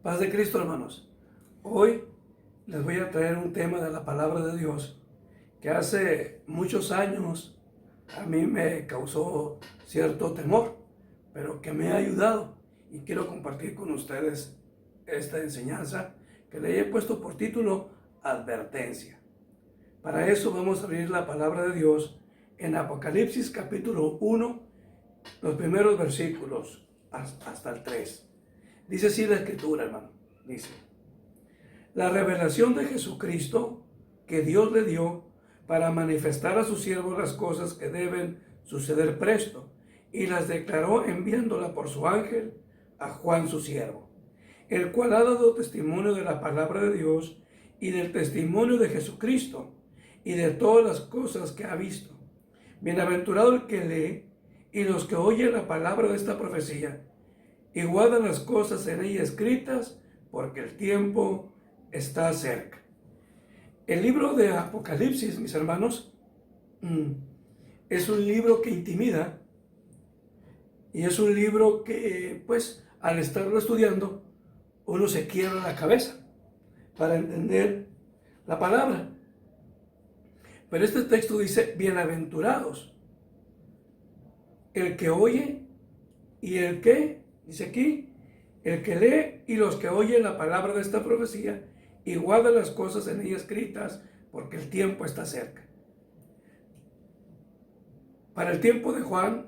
Paz de Cristo, hermanos. Hoy les voy a traer un tema de la palabra de Dios que hace muchos años a mí me causó cierto temor, pero que me ha ayudado y quiero compartir con ustedes esta enseñanza que le he puesto por título Advertencia. Para eso vamos a abrir la palabra de Dios en Apocalipsis capítulo 1, los primeros versículos hasta el 3. Dice así la escritura, hermano. Dice: la revelación de Jesucristo que Dios le dio para manifestar a sus siervos las cosas que deben suceder presto, y las declaró enviándola por su ángel a Juan su siervo, el cual ha dado testimonio de la palabra de Dios y del testimonio de Jesucristo y de todas las cosas que ha visto. Bienaventurado el que lee y los que oyen la palabra de esta profecía y guardan las cosas en ella escritas, porque el tiempo está cerca. El libro de Apocalipsis, mis hermanos, es un libro que intimida y es un libro que, pues, al estarlo estudiando, uno se quiebra la cabeza para entender la palabra. Pero este texto dice: bienaventurados el que oye y el que, dice aquí, el que lee y los que oyen la palabra de esta profecía y guardan las cosas en ella escritas, porque el tiempo está cerca. Para el tiempo de Juan,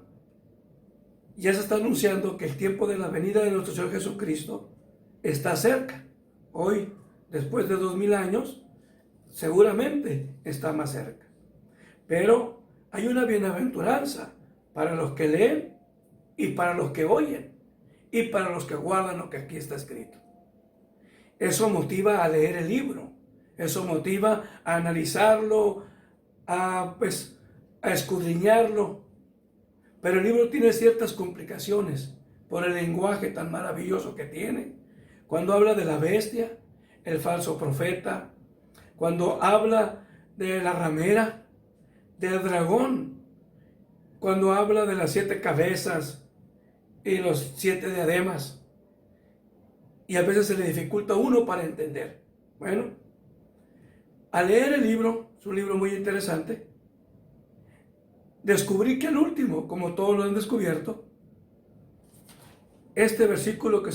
ya se está anunciando que el tiempo de la venida de nuestro Señor Jesucristo está cerca. Hoy, después de 2000 años, seguramente está más cerca. Pero hay una bienaventuranza para los que leen y para los que oyen y para los que guardan lo que aquí está escrito. Eso motiva a leer el libro, eso motiva a analizarlo, a escudriñarlo. Pero el libro tiene ciertas complicaciones por el lenguaje tan maravilloso que tiene. Cuando habla de la bestia, el falso profeta, cuando habla de la ramera, del dragón, cuando habla de las 7 cabezas y los 7 diademas, y a veces se le dificulta a uno para entender. Bueno, al leer el libro, es un libro muy interesante, descubrí que al último, como todos lo han descubierto, estos versículos que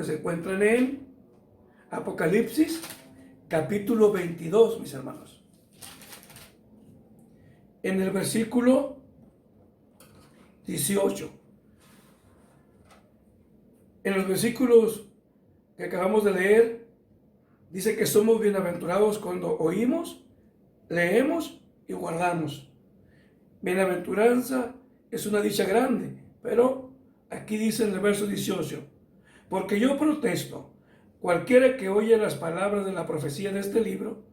se encuentran en Apocalipsis capítulo 22, mis hermanos. En el versículo 18. En los versículos que acabamos de leer, dice que somos bienaventurados cuando oímos, leemos y guardamos. Bienaventuranza es una dicha grande, pero aquí dice en el verso 18: porque yo protesto, cualquiera que oye las palabras de la profecía de este libro,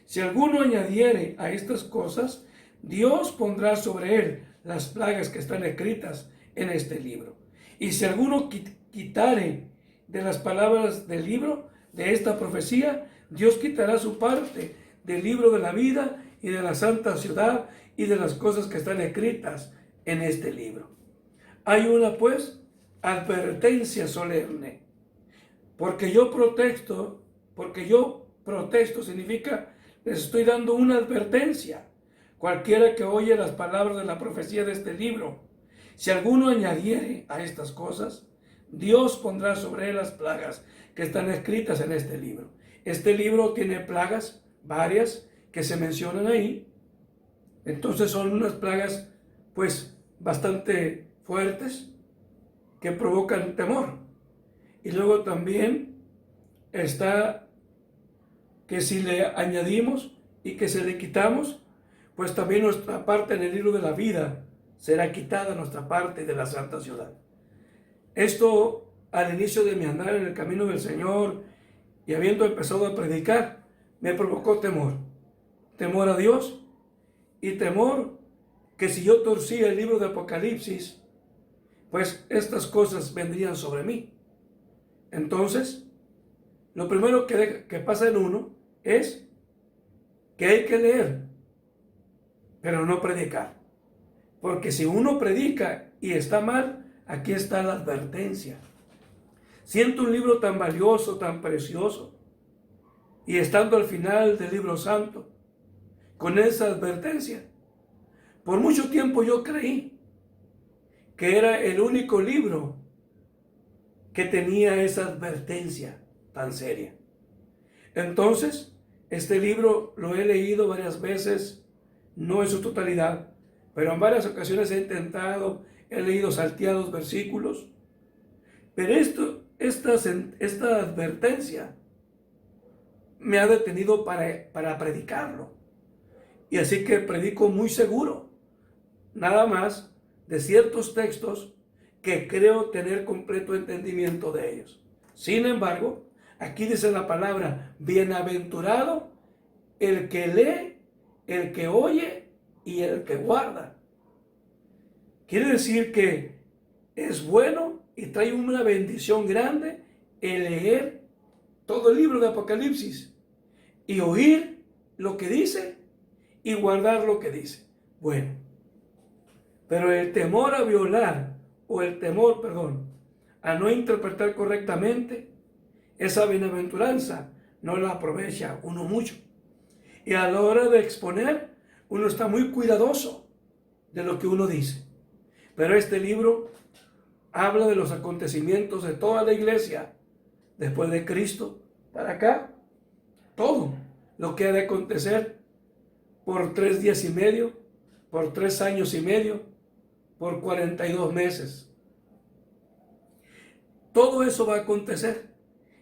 si alguno añadiere a estas cosas, Dios pondrá sobre él las plagas que están escritas en este libro. Y si alguno quitare de las palabras del libro de esta profecía, Dios quitará su parte del libro de la vida y de la santa ciudad y de las cosas que están escritas en este libro. Hay una, pues, advertencia solemne. Porque yo protesto significa, les estoy dando una advertencia. Cualquiera que oye las palabras de la profecía de este libro, si alguno añadiere a estas cosas, Dios pondrá sobre él las plagas que están escritas en este libro. Este libro tiene plagas, varias, que se mencionan ahí. Entonces son unas plagas, pues, bastante fuertes, que provocan temor. Y luego también está que si le añadimos y que se le quitamos, pues también nuestra parte en el libro de la vida será quitada, nuestra parte de la santa ciudad. Esto, al inicio de mi andar en el camino del Señor y habiendo empezado a predicar, me provocó temor. Temor a Dios y temor que si yo torcía el libro de Apocalipsis, pues estas cosas vendrían sobre mí. Entonces, lo primero que pasa en uno es que hay que leer, pero no predicar. Porque si uno predica y está mal, aquí está la advertencia. siendo un libro tan valioso, tan precioso, y estando al final del libro santo, con esa advertencia. Por mucho tiempo yo creí que era el único libro que tenía esa advertencia tan seria. Entonces, este libro lo he leído varias veces, no en su totalidad, pero en varias ocasiones he intentado, he leído salteados versículos, pero esta advertencia me ha detenido para predicarlo. Y así que predico muy seguro, nada más de ciertos textos que creo tener completo entendimiento de ellos. Sin embargo, aquí dice la palabra, bienaventurado el que lee, el que oye y el que guarda. Quiere decir que es bueno y trae una bendición grande el leer todo el libro de Apocalipsis y oír lo que dice y guardar lo que dice. Bueno, pero el temor a violar o el temor, a no interpretar correctamente esa bienaventuranza no la aprovecha uno mucho. Y a la hora de exponer, uno está muy cuidadoso de lo que uno dice. Pero este libro habla de los acontecimientos de toda la iglesia después de Cristo para acá. Todo lo que ha de acontecer por 3 días y medio, por 3 años y medio, por 42 meses. Todo eso va a acontecer.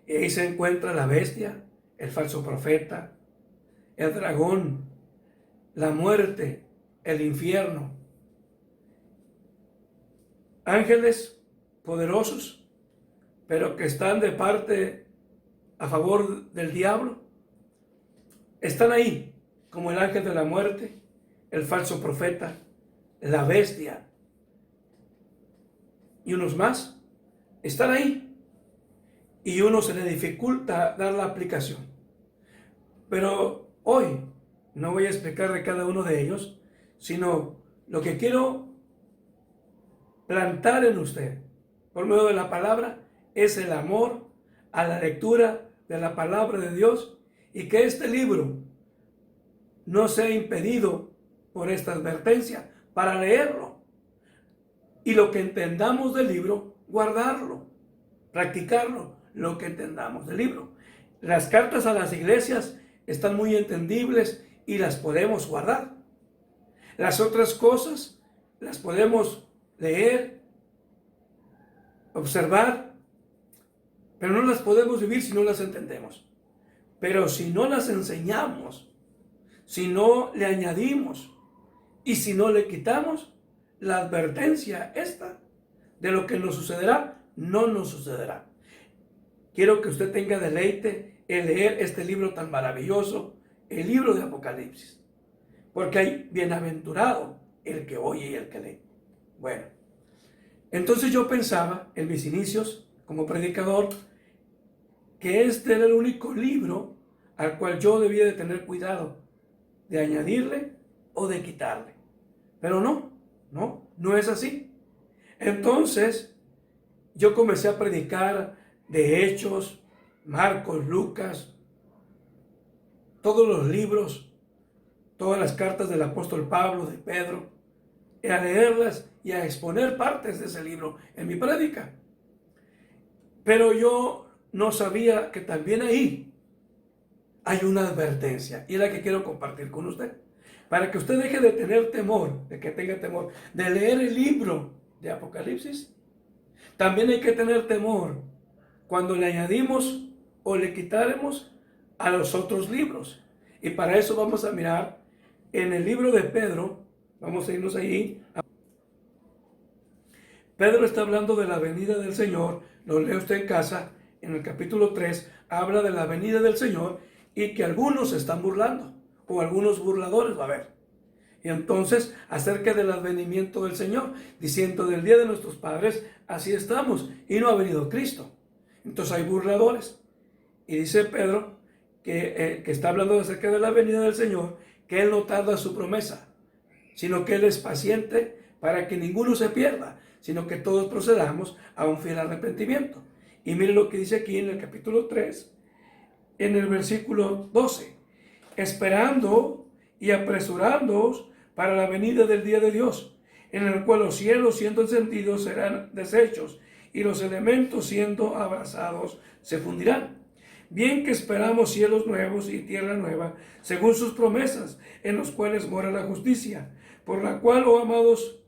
Y ahí se encuentra la bestia, el falso profeta, el dragón, la muerte, el infierno. Ángeles poderosos, pero que están de parte a favor del diablo. Están ahí, como el ángel de la muerte, el falso profeta, la bestia y unos más. Están ahí. Y uno se le dificulta dar la aplicación. Pero hoy no voy a explicar de cada uno de ellos, sino lo que quiero plantar en usted por medio de la palabra es el amor a la lectura de la palabra de Dios y que este libro no sea impedido por esta advertencia para leerlo. Y lo que entendamos del libro, guardarlo, practicarlo, lo que entendamos del libro. Las cartas a las iglesias están muy entendibles y las podemos guardar. Las otras cosas las podemos leer, observar, pero no las podemos vivir si no las entendemos. Pero si no las enseñamos, si no le añadimos y si no le quitamos, la advertencia esta de lo que nos sucederá, no nos sucederá. Quiero que usted tenga deleite en leer este libro tan maravilloso, el libro de Apocalipsis. Porque hay bienaventurado el que oye y el que lee. Bueno, entonces yo pensaba en mis inicios como predicador que este era el único libro al cual yo debía de tener cuidado de añadirle o de quitarle. Pero no es así. Entonces yo comencé a predicar de Hechos, Marcos, Lucas, todos los libros, todas las cartas del apóstol Pablo, de Pedro, y a leerlas y a exponer partes de ese libro en mi prédica. Pero yo no sabía que también ahí hay una advertencia, y es la que quiero compartir con usted, para que usted deje de tener temor, de que tenga temor, de leer el libro de Apocalipsis. También hay que tener temor cuando le añadimos o le quitaremos a los otros libros. Y para eso vamos a mirar en el libro de Pedro, vamos a irnos allí. Pedro está hablando de la venida del Señor, lo lee usted en casa, en el capítulo 3, habla de la venida del Señor y que algunos se están burlando, o algunos burladores va a haber. Y entonces, acerca del advenimiento del Señor, diciendo del día de nuestros padres, así estamos, y no ha venido Cristo. Entonces hay burladores. Y dice Pedro, que está hablando acerca de la venida del Señor, que Él no tarda su promesa, sino que Él es paciente para que ninguno se pierda, sino que todos procedamos a un fiel arrepentimiento. Y mire lo que dice aquí en el capítulo 3, en el versículo 12. Esperando y apresurándoos para la venida del día de Dios, en el cual los cielos siendo encendidos serán deshechos, y los elementos siendo abrasados se fundirán. Bien que esperamos cielos nuevos y tierra nueva, según sus promesas, en los cuales mora la justicia, por la cual, oh amados,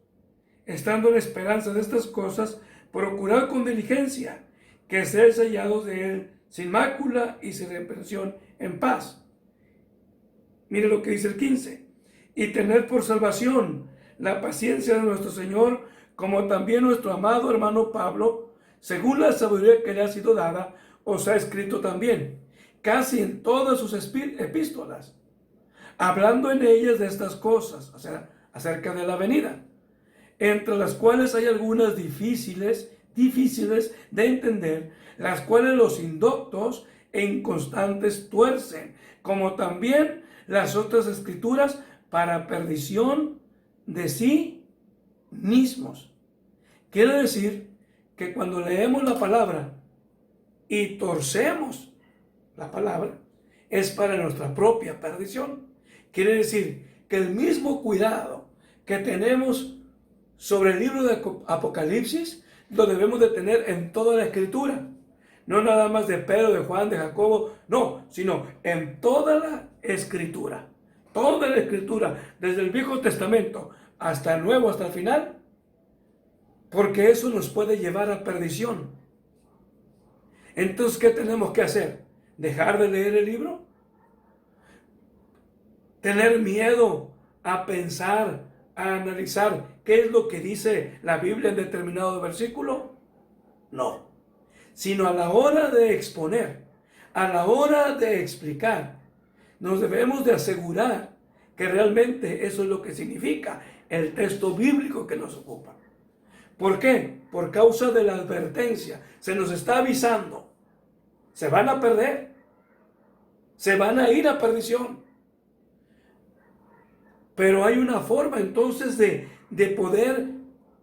estando en esperanza de estas cosas, procurad con diligencia que seáis sellados de él sin mácula y sin reprensión en paz. Mire lo que dice el 15. Y tened por salvación la paciencia de nuestro Señor, como también nuestro amado hermano Pablo, según la sabiduría que le ha sido dada, os ha escrito también, casi en todas sus epístolas, hablando en ellas de estas cosas, o sea, acerca de la venida, entre las cuales hay algunas difíciles de entender, las cuales los indoctos e inconstantes tuercen, como también las otras escrituras, para perdición de sí mismos. Quiere decir que cuando leemos la palabra y torcemos la palabra, es para nuestra propia perdición. Quiere decir que el mismo cuidado que tenemos sobre el libro de Apocalipsis, lo debemos de tener en toda la Escritura. No nada más de Pedro, de Juan, de Jacobo, no, sino en toda la Escritura. Toda la Escritura, desde el Viejo Testamento hasta el Nuevo, hasta el final, porque eso nos puede llevar a perdición. Entonces, ¿qué tenemos que hacer? ¿Dejar de leer el libro? ¿Tener miedo a pensar, a analizar qué es lo que dice la Biblia en determinado versículo? No, sino a la hora de exponer, a la hora de explicar, nos debemos de asegurar que realmente eso es lo que significa el texto bíblico que nos ocupa. ¿Por qué? Por causa de la advertencia. Se nos está avisando. Se van a perder. Se van a ir a perdición. Pero hay una forma entonces de poder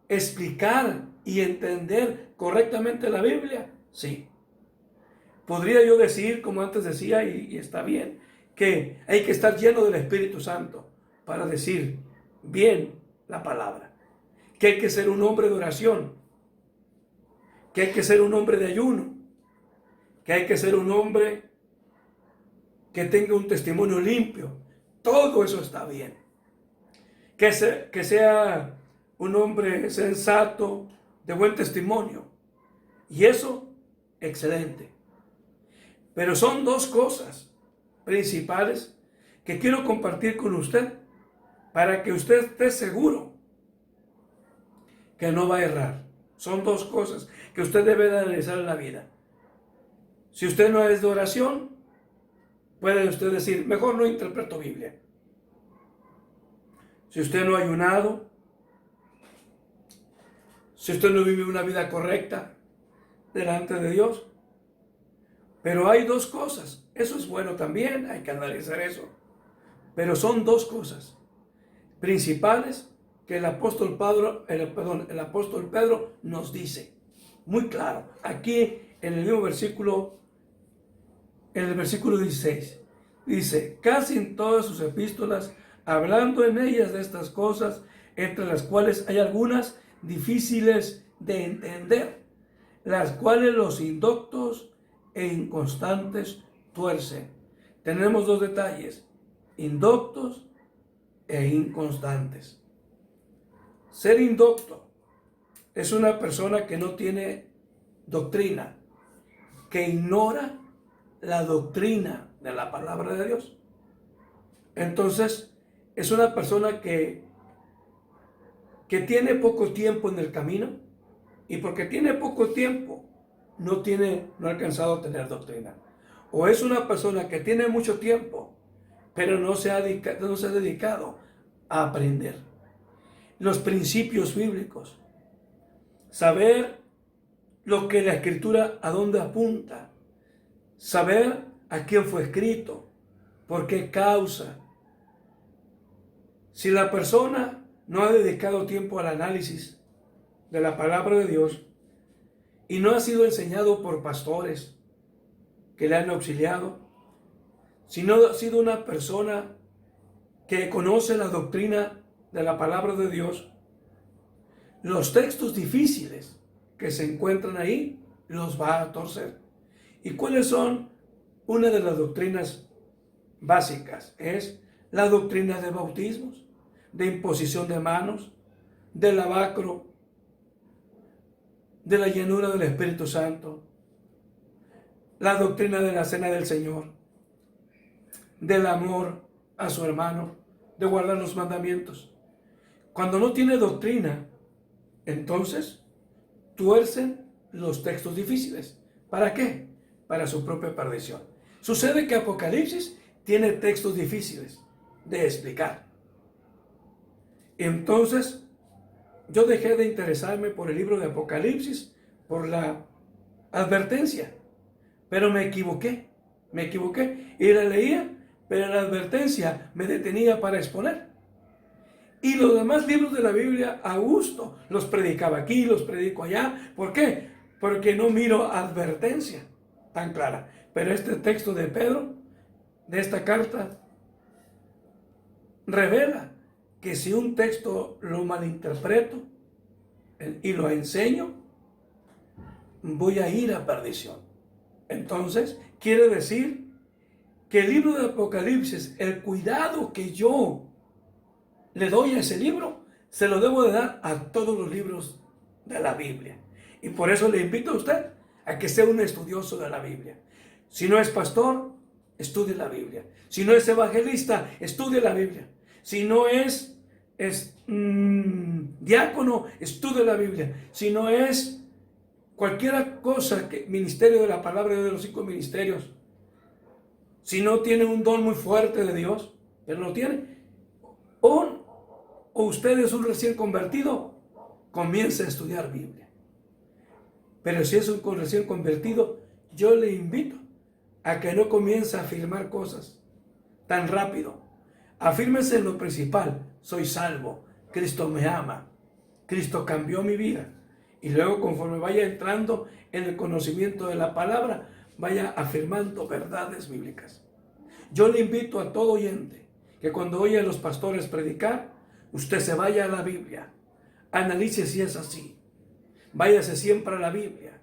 explicar y entender correctamente la Biblia. Sí. Podría yo decir, como antes decía, y está bien, que hay que estar lleno del Espíritu Santo para decir bien la palabra. Que hay que ser un hombre de oración. Que hay que ser un hombre de ayuno. Que hay que ser un hombre que tenga un testimonio limpio. Todo eso está bien. Que sea un hombre sensato, de buen testimonio. Y eso, excelente. Pero son dos cosas principales que quiero compartir con usted para que usted esté seguro que no va a errar. Son dos cosas que usted debe de analizar en la vida. Si usted no es de oración, puede usted decir, mejor no interpreto Biblia. Si usted no ha ayunado, si usted no vive una vida correcta delante de Dios. Pero hay dos cosas. Eso es bueno también, hay que analizar eso. Pero son dos cosas principales que el apóstol Pedro nos dice. Muy claro. Aquí en el mismo versículo, en el versículo 16, dice, casi en todas sus epístolas, hablando en ellas de estas cosas, entre las cuales hay algunas difíciles de entender, las cuales los indoctos e inconstantes tuercen. Tenemos dos detalles, indoctos e inconstantes. Ser indocto es una persona que no tiene doctrina, que ignora la doctrina de la palabra de Dios. Entonces, es una persona que tiene poco tiempo en el camino, y porque tiene poco tiempo, no ha alcanzado a tener doctrina. O es una persona que tiene mucho tiempo, pero no se ha dedicado a aprender los principios bíblicos, saber lo que la Escritura, a dónde apunta, saber a quién fue escrito, por qué causa. Si la persona no ha dedicado tiempo al análisis de la palabra de Dios, y no ha sido enseñado por pastores que le han auxiliado, sino ha sido una persona que conoce la doctrina de la palabra de Dios, los textos difíciles que se encuentran ahí los va a torcer. ¿Y cuáles son una de las doctrinas básicas? Es la doctrina de bautismos, de imposición de manos, del lavacro, de la llenura del Espíritu Santo, la doctrina de la cena del Señor, del amor a su hermano, de guardar los mandamientos. Cuando no tiene doctrina, entonces tuercen los textos difíciles. ¿Para qué? Para su propia perdición. Sucede que Apocalipsis tiene textos difíciles de explicar. Entonces, yo dejé de interesarme por el libro de Apocalipsis, por la advertencia, pero me equivoqué, y la leía, pero la advertencia me detenía para exponer. Y los demás libros de la Biblia a gusto, los predicaba aquí, los predico allá. ¿Por qué? Porque no miro advertencia tan clara. Pero este texto de Pedro, de esta carta, revela que si un texto lo malinterpreto y lo enseño, voy a ir a perdición. Entonces, quiere decir que el libro de Apocalipsis, el cuidado que yo le doy a ese libro, se lo debo de dar a todos los libros de la Biblia. Y por eso le invito a usted a que sea un estudioso de la Biblia. Si no es pastor, estudie la Biblia. Si no es evangelista, estudie la Biblia. Si no es diácono, estudie la Biblia. Si no es cualquier cosa, ministerio de la palabra de los 5 ministerios, si no tiene un don muy fuerte de Dios, pero lo tiene, o usted es un recién convertido, comience a estudiar Biblia. Pero si es un recién convertido, yo le invito a que no comience a afirmar cosas tan rápido. Afírmese en lo principal: soy salvo, Cristo me ama, Cristo cambió mi vida. Y luego, conforme vaya entrando en el conocimiento de la palabra, vaya afirmando verdades bíblicas. Yo le invito a todo oyente que cuando oye a los pastores predicar, usted se vaya a la Biblia, analice si es así, váyase siempre a la Biblia,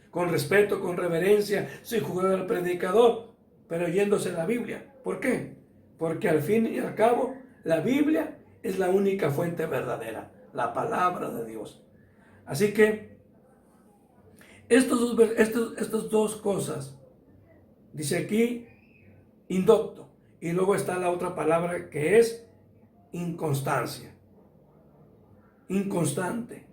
con respeto, con reverencia, sin jugar al predicador, pero yéndose a la Biblia. ¿Por qué? Porque al fin y al cabo, la Biblia es la única fuente verdadera, la palabra de Dios. Así que estas dos cosas, dice aquí, indocto, y luego está la otra palabra que es inconstancia, inconstante.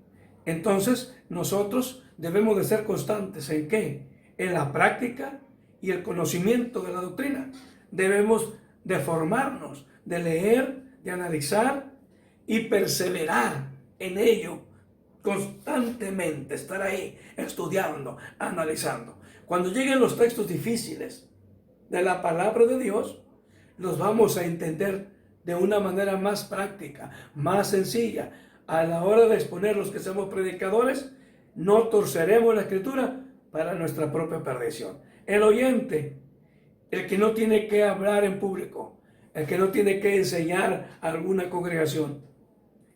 Entonces nosotros debemos de ser constantes. ¿En qué? En la práctica y el conocimiento de la doctrina. Debemos de formarnos, de leer, de analizar y perseverar en ello constantemente, estar ahí estudiando, analizando. Cuando lleguen los textos difíciles de la palabra de Dios, los vamos a entender de una manera más práctica, más sencilla. A la hora de exponer los que somos predicadores, no torceremos la escritura para nuestra propia perdición. El oyente, el que no tiene que hablar en público, el que no tiene que enseñar a alguna congregación,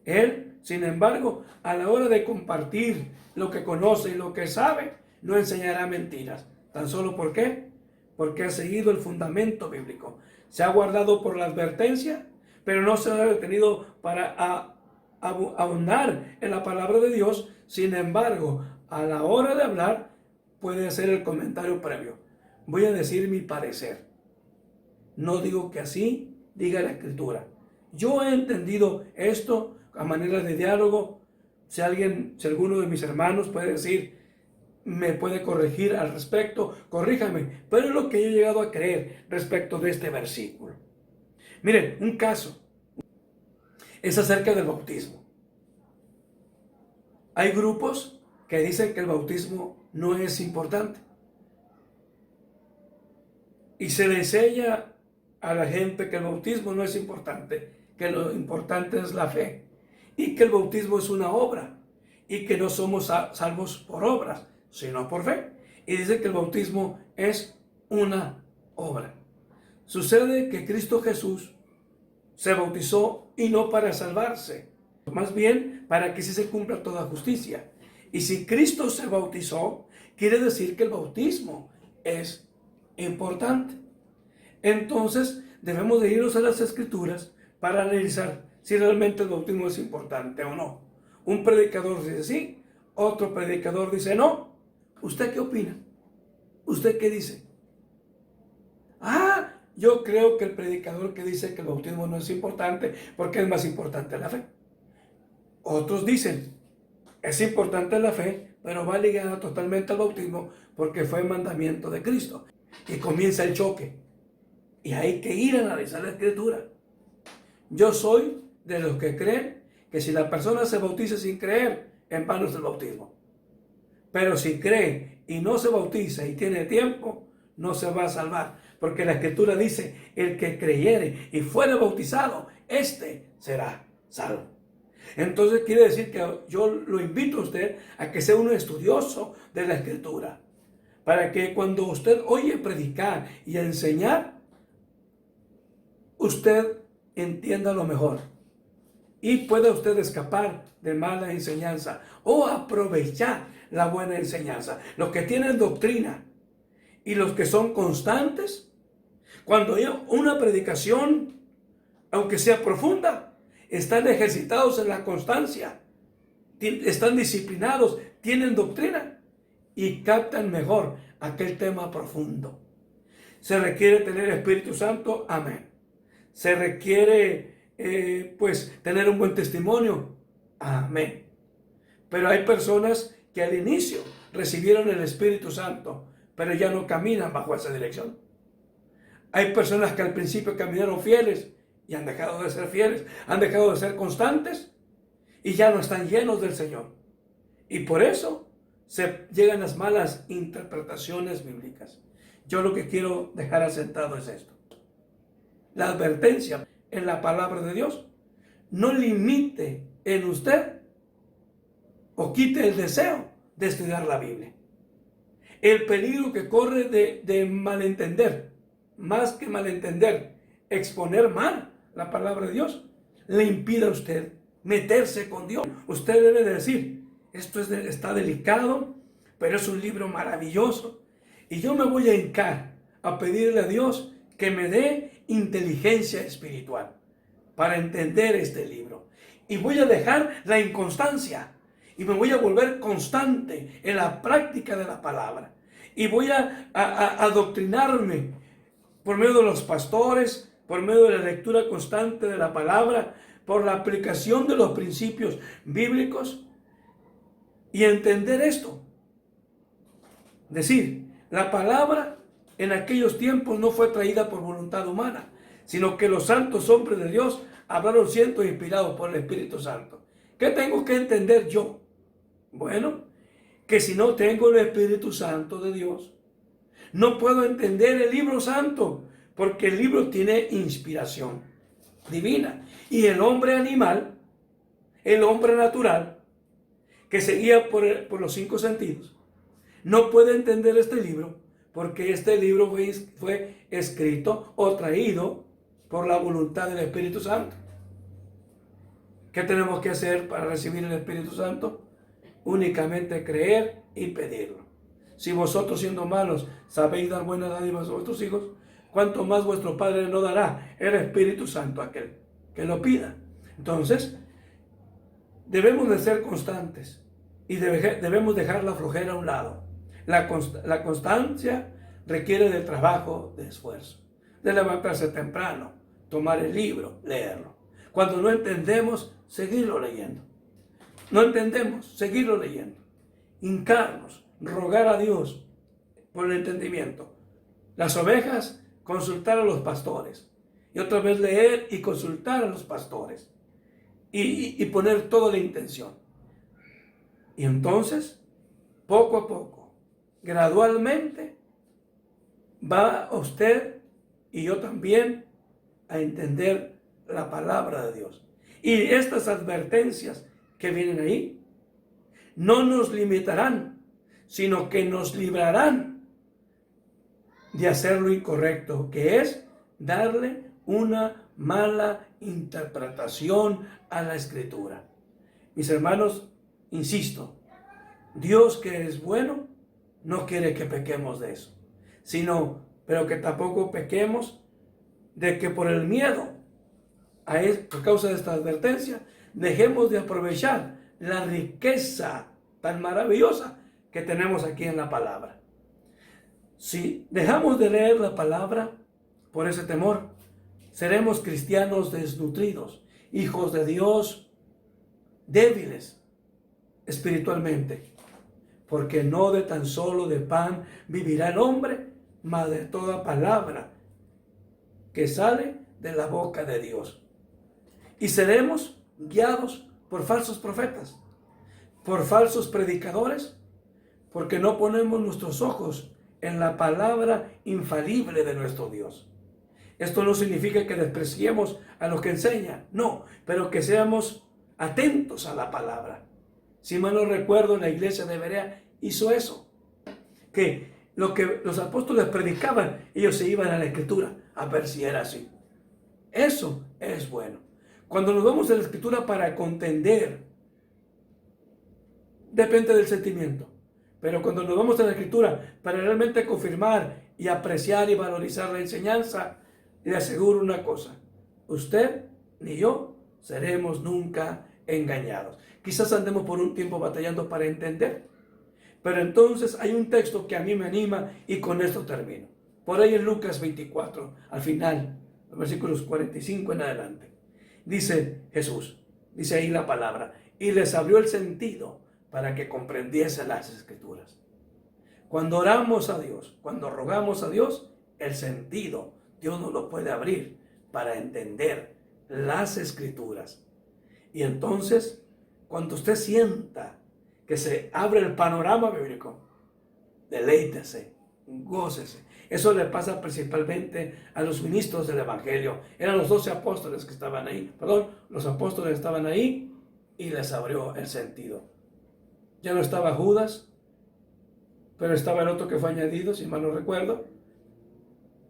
él, sin embargo, a la hora de compartir lo que conoce y lo que sabe, no enseñará mentiras. ¿Tan solo por qué? Porque ha seguido el fundamento bíblico. Se ha guardado por la advertencia, pero no se ha detenido para ahondar en la palabra de Dios. Sin embargo, a la hora de hablar, puede hacer el comentario previo. Voy a decir mi parecer. No digo que así diga la Escritura. Yo he entendido esto a manera de diálogo. Si alguno de mis hermanos puede decir, me puede corregir al respecto, corríjame. Pero es lo que yo he llegado a creer respecto de este versículo. Miren, un caso es acerca del bautismo. Hay grupos que dicen que el bautismo no es importante. Y se le enseña a la gente que el bautismo no es importante, que lo importante es la fe, y que el bautismo es una obra, y que no somos salvos por obras, sino por fe. Y dice que el bautismo es una obra. Sucede que Cristo Jesús se bautizó y no para salvarse, más bien para que sí se cumpla toda justicia. Y si Cristo se bautizó, quiere decir que el bautismo es importante. Entonces debemos de irnos a las Escrituras para analizar si realmente el bautismo es importante o no. Un predicador dice sí, otro predicador dice no. ¿Usted qué opina? ¿Usted qué dice? Yo creo que el predicador que dice que el bautismo no es importante porque es más importante la fe. Otros dicen, es importante la fe, pero va ligada totalmente al bautismo porque fue mandamiento de Cristo. Y comienza el choque. Y hay que ir a analizar la Escritura. Yo soy de los que creen que si la persona se bautiza sin creer, en vano es el bautismo. Pero si cree y no se bautiza y tiene tiempo, no se va a salvar. Porque la Escritura dice, el que creyere y fuere bautizado, éste será salvo. Entonces quiere decir que yo lo invito a usted a que sea un estudioso de la Escritura. Para que cuando usted oye predicar y enseñar, usted entienda lo mejor. Y pueda usted escapar de mala enseñanza o aprovechar la buena enseñanza. Los que tienen doctrina y los que son constantes, cuando hay una predicación, aunque sea profunda, están ejercitados en la constancia, están disciplinados, tienen doctrina y captan mejor aquel tema profundo. Se requiere tener Espíritu Santo, amén. Se requiere tener un buen testimonio, amén. Pero hay personas que al inicio recibieron el Espíritu Santo, pero ya no caminan bajo esa dirección. Hay personas que al principio caminaron fieles y han dejado de ser fieles, han dejado de ser constantes y ya no están llenos del Señor. Y por eso se llegan las malas interpretaciones bíblicas. Yo lo que quiero dejar asentado es esto. La advertencia en la palabra de Dios no limite en usted o quite el deseo de estudiar la Biblia. El peligro que corre de malentender, más que malentender, exponer mal la palabra de Dios, le impide a usted meterse con Dios. Usted debe de decir, esto está delicado, pero es un libro maravilloso, y yo me voy a hincar a pedirle a Dios que me dé inteligencia espiritual para entender este libro. Y voy a dejar la inconstancia y me voy a volver constante en la práctica de la palabra. Y voy a adoctrinarme por medio de los pastores, por medio de la lectura constante de la palabra, por la aplicación de los principios bíblicos y entender esto. Decir, la palabra en aquellos tiempos no fue traída por voluntad humana, sino que los santos hombres de Dios hablaron siendo inspirados por el Espíritu Santo. ¿Qué tengo que entender yo? Bueno, que si no tengo el Espíritu Santo de Dios, no puedo entender el libro santo, porque el libro tiene inspiración divina. Y el hombre animal, el hombre natural, que se guía por los 5 sentidos, no puede entender este libro, porque este libro fue escrito o traído por la voluntad del Espíritu Santo. ¿Qué tenemos que hacer para recibir el Espíritu Santo? Únicamente creer y pedirlo. Si vosotros, siendo malos, sabéis dar buenas dádivas a vuestros hijos, ¿cuánto más vuestro Padre no dará el Espíritu Santo a aquel que lo pida? Entonces, debemos de ser constantes y debemos dejar la flojera a un lado. La constancia requiere de trabajo, de esfuerzo, de levantarse temprano, tomar el libro, leerlo. Cuando no entendemos, seguirlo leyendo. No entendemos, seguirlo leyendo. Hincarnos, rogar a Dios por el entendimiento. Las ovejas, consultar a los pastores. Y otra vez leer y consultar a los pastores. Y poner toda la intención. Y entonces, poco a poco, gradualmente, va usted y yo también a entender la palabra de Dios. Y estas advertencias que vienen ahí no nos limitarán, sino que nos librarán de hacer lo incorrecto, que es darle una mala interpretación a la Escritura. Mis hermanos, insisto, Dios, que es bueno, no quiere que pequemos de eso, pero que tampoco pequemos de que por el miedo, por causa de esta advertencia, dejemos de aprovechar la riqueza tan maravillosa que tenemos aquí en la palabra. Si dejamos de leer la palabra por ese temor, seremos cristianos desnutridos, hijos de Dios débiles espiritualmente, porque no de tan solo de pan vivirá el hombre, mas de toda palabra que sale de la boca de Dios. Y seremos guiados por falsos profetas, por falsos predicadores, porque no ponemos nuestros ojos en la palabra infalible de nuestro Dios. Esto no significa que despreciemos a los que enseñan, no, pero que seamos atentos a la palabra. Si mal no recuerdo, la iglesia de Berea hizo eso, que lo que los apóstoles predicaban, ellos se iban a la Escritura a ver si era así. Eso es bueno. Cuando nos vamos a la Escritura para contender, depende del sentimiento. Pero cuando nos vamos a la Escritura para realmente confirmar y apreciar y valorizar la enseñanza, le aseguro una cosa: usted ni yo seremos nunca engañados. Quizás andemos por un tiempo batallando para entender, pero entonces hay un texto que a mí me anima y con esto termino. Por ahí en Lucas 24, al final, los versículos 45 en adelante, dice Jesús, dice ahí la palabra, y les abrió el sentido para que comprendiesen las Escrituras. Cuando oramos a Dios, cuando rogamos a Dios, el sentido Dios nos lo puede abrir para entender las Escrituras. Y entonces, cuando usted sienta que se abre el panorama bíblico, deleítese, gócese. Eso le pasa principalmente a los ministros del Evangelio. Eran los 12 apóstoles que estaban ahí. Los apóstoles estaban ahí y les abrió el sentido. Ya no estaba Judas, pero estaba el otro que fue añadido, si mal no recuerdo.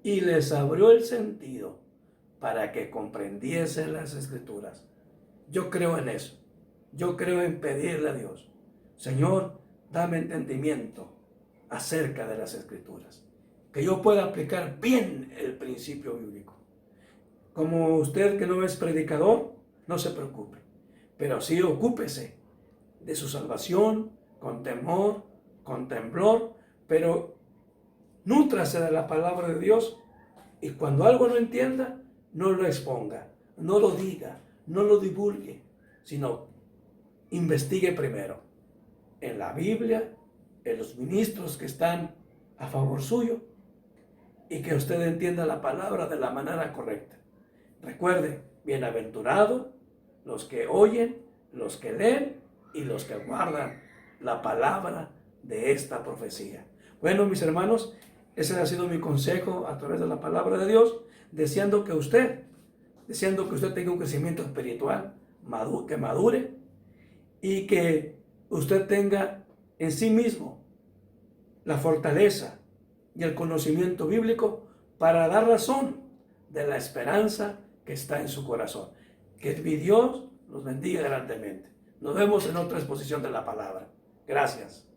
Y les abrió el sentido para que comprendiesen las Escrituras. Yo creo en eso. Yo creo en pedirle a Dios: Señor, dame entendimiento acerca de las Escrituras, que yo pueda aplicar bien el principio bíblico. Como usted que no es predicador, no se preocupe, pero sí ocúpese de su salvación con temor, con temblor, pero nútrase de la palabra de Dios, y cuando algo no entienda, no lo exponga, no lo diga, no lo divulgue, sino investigue primero en la Biblia, en los ministros que están a favor suyo, y que usted entienda la palabra de la manera correcta. Recuerde, bienaventurados los que oyen, los que leen y los que guardan la palabra de esta profecía. Bueno, mis hermanos, ese ha sido mi consejo a través de la palabra de Dios, deseando que usted tenga un crecimiento espiritual, que madure, y que usted tenga en sí mismo la fortaleza y el conocimiento bíblico para dar razón de la esperanza que está en su corazón. Que mi Dios los bendiga grandemente. Nos vemos en otra exposición de la palabra. Gracias.